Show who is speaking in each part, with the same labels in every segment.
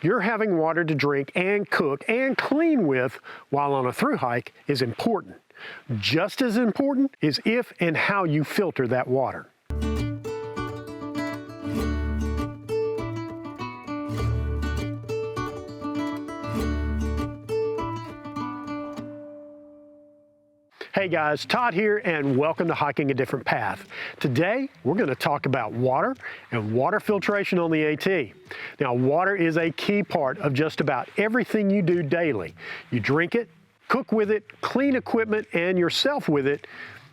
Speaker 1: you're having water to drink and cook and clean with while on a through hike is important. Just as important is if and how you filter that water. Hey guys, Todd here and welcome to Hiking a Different Path. Today, we're going to talk about water and water filtration on the AT. Now, water is a key part of just about everything you do daily. You drink it, cook with it, clean equipment and yourself with it.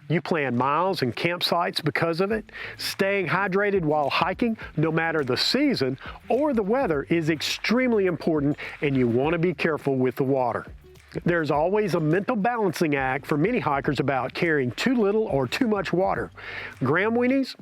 Speaker 1: You plan miles and campsites because of it. Staying hydrated while hiking, no matter the season or the weather, is extremely important, and you want to be careful with the water. There's always a mental balancing act for many hikers about carrying too little or too much water. Gram weenies?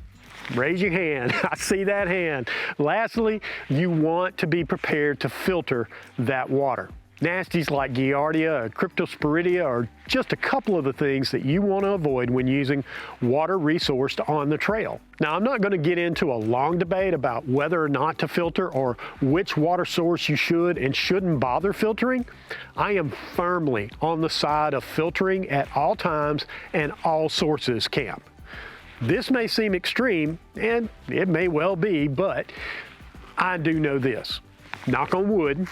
Speaker 1: Raise your hand. I see that hand. Lastly, you want to be prepared to filter that water. Nasties like Giardia, Cryptosporidia are just a couple of the things that you want to avoid when using water resourced on the trail. Now, I'm not going to get into a long debate about whether or not to filter or which water source you should and shouldn't bother filtering. I am firmly on the side of filtering at all times and all sources camp. This may seem extreme, and it may well be, but I do know this. Knock on wood.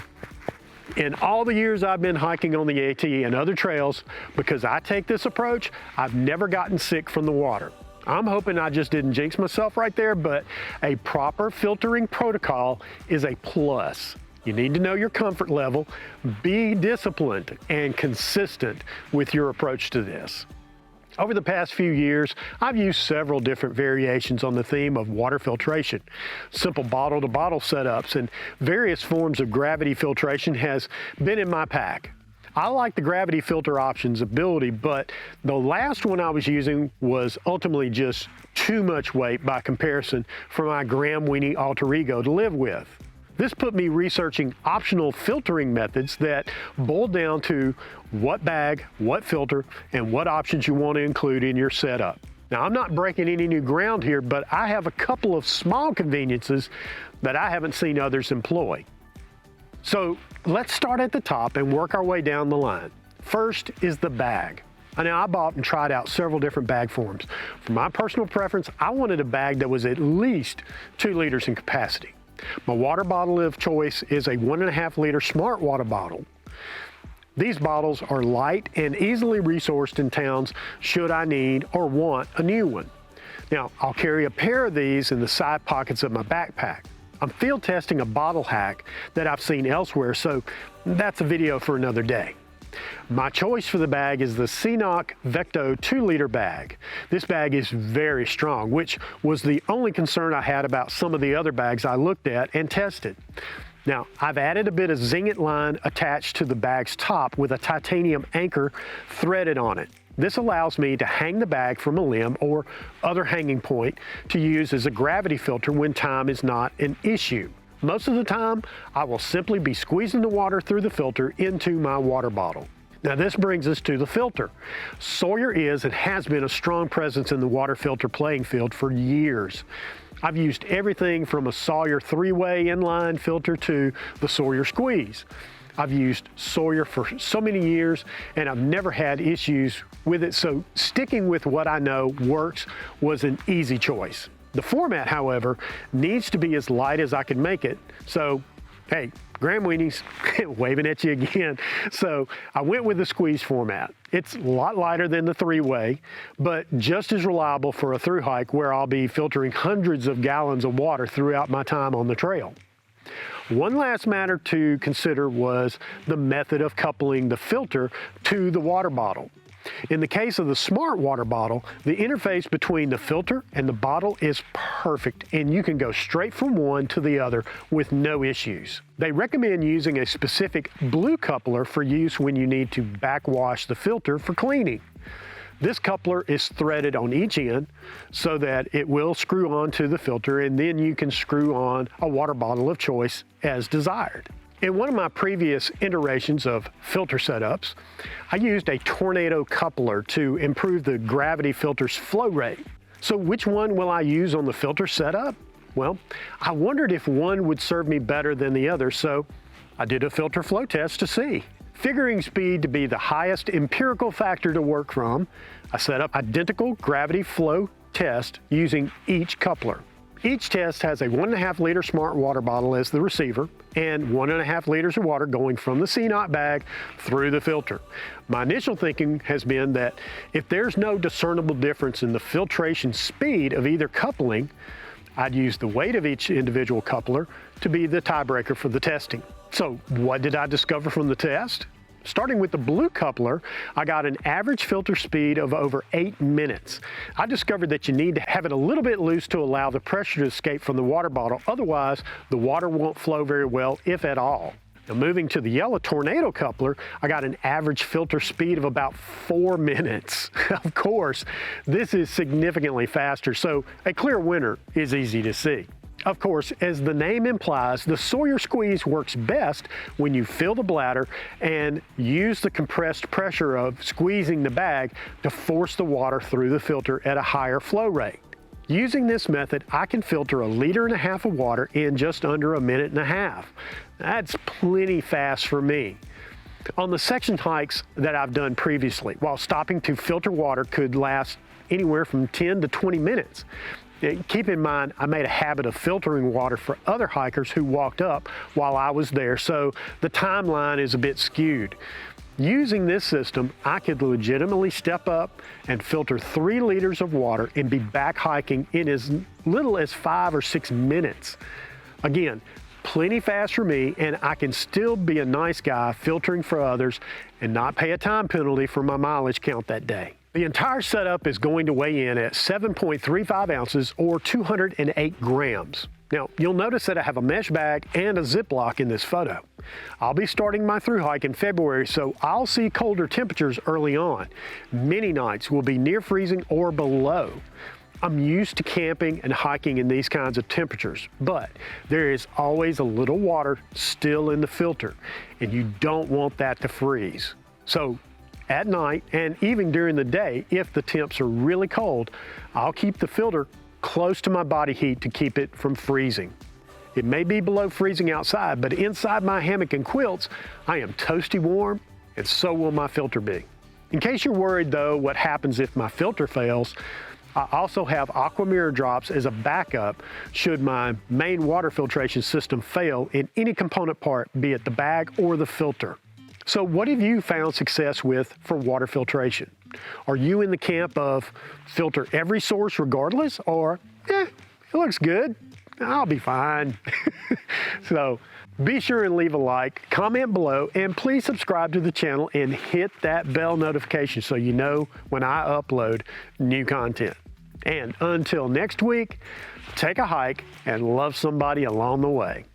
Speaker 1: In all the years I've been hiking on the AT and other trails, because I take this approach, I've never gotten sick from the water. I'm hoping I just didn't jinx myself right there, but a proper filtering protocol is a plus. You need to know your comfort level, be disciplined and consistent with your approach to this. Over the past few years, I've used several different variations on the theme of water filtration. Simple bottle-to-bottle setups and various forms of gravity filtration has been in my pack. I like the gravity filter option's ability, but the last one I was using was ultimately just too much weight by comparison for my gram weenie alter ego to live with. This put me researching optional filtering methods that boil down to what bag, what filter, and what options you want to include in your setup. Now, I'm not breaking any new ground here, but I have a couple of small conveniences that I haven't seen others employ. So let's start at the top and work our way down the line. First is the bag. Now, I bought and tried out several different bag forms. For my personal preference, I wanted a bag that was at least 2 liters in capacity. My water bottle of choice is a 1.5 liter smart water bottle. These bottles are light and easily resourced in towns should I need or want a new one. Now, I'll carry a pair of these in the side pockets of my backpack. I'm field testing a bottle hack that I've seen elsewhere, so that's a video for another day. My choice for the bag is the Ceanoc Vecto 2-liter bag. This bag is very strong, which was the only concern I had about some of the other bags I looked at and tested. Now, I've added a bit of zinget line attached to the bag's top with a titanium anchor threaded on it. This allows me to hang the bag from a limb or other hanging point to use as a gravity filter when time is not an issue. Most of the time, I will simply be squeezing the water through the filter into my water bottle. Now, this brings us to the filter. Sawyer is and has been a strong presence in the water filter playing field for years. I've used everything from a Sawyer 3-way inline filter to the Sawyer Squeeze. I've used Sawyer for so many years and I've never had issues with it, so sticking with what I know works was an easy choice. The format, however, needs to be as light as I can make it, so hey, gram weenies, waving at you again. So I went with the squeeze format. It's a lot lighter than the 3-way, but just as reliable for a through hike where I'll be filtering hundreds of gallons of water throughout my time on the trail. One last matter to consider was the method of coupling the filter to the water bottle. In the case of the smart water bottle, the interface between the filter and the bottle is perfect, and you can go straight from one to the other with no issues. They recommend using a specific blue coupler for use when you need to backwash the filter for cleaning. This coupler is threaded on each end so that it will screw onto the filter, and then you can screw on a water bottle of choice as desired. In one of my previous iterations of filter setups, I used a tornado coupler to improve the gravity filter's flow rate. So which one will I use on the filter setup? Well, I wondered if one would serve me better than the other, so I did a filter flow test to see. Figuring speed to be the highest empirical factor to work from, I set up identical gravity flow tests using each coupler. Each test has a 1.5 liter smart water bottle as the receiver and 1.5 liters of water going from the CNOT bag through the filter. My initial thinking has been that if there's no discernible difference in the filtration speed of either coupling, I'd use the weight of each individual coupler to be the tiebreaker for the testing. So what did I discover from the test? Starting with the blue coupler, I got an average filter speed of over 8 minutes. I discovered that you need to have it a little bit loose to allow the pressure to escape from the water bottle. Otherwise, the water won't flow very well, if at all. Now, moving to the yellow tornado coupler, I got an average filter speed of about 4 minutes. Of course, this is significantly faster, so a clear winner is easy to see. Of course, as the name implies, the Sawyer squeeze works best when you fill the bladder and use the compressed pressure of squeezing the bag to force the water through the filter at a higher flow rate. Using this method, I can filter 1.5 liters of water in just under 1.5 minutes. That's plenty fast for me. On the section hikes that I've done previously, while stopping to filter water could last anywhere from 10 to 20 minutes. Keep in mind, I made a habit of filtering water for other hikers who walked up while I was there, so the timeline is a bit skewed. Using this system, I could legitimately step up and filter 3 liters of water and be back hiking in as little as 5 or 6 minutes. Again, plenty fast for me, and I can still be a nice guy filtering for others and not pay a time penalty for my mileage count that day. The entire setup is going to weigh in at 7.35 ounces or 208 grams. Now, you'll notice that I have a mesh bag and a Ziploc in this photo. I'll be starting my Thru-Hike in February, so I'll see colder temperatures early on. Many nights will be near freezing or below. I'm used to camping and hiking in these kinds of temperatures, but there is always a little water still in the filter, and you don't want that to freeze. So at night and even during the day, if the temps are really cold, I'll keep the filter close to my body heat to keep it from freezing. It may be below freezing outside, but inside my hammock and quilts, I am toasty warm, and so will my filter be. In case you're worried though, what happens if my filter fails, I also have aqua mirror drops as a backup should my main water filtration system fail in any component part, be it the bag or the filter. So what have you found success with for water filtration? Are you in the camp of filter every source regardless, or it looks good, I'll be fine? So be sure and leave a like, comment below, and please subscribe to the channel and hit that bell notification so you know when I upload new content. And until next week, take a hike and love somebody along the way.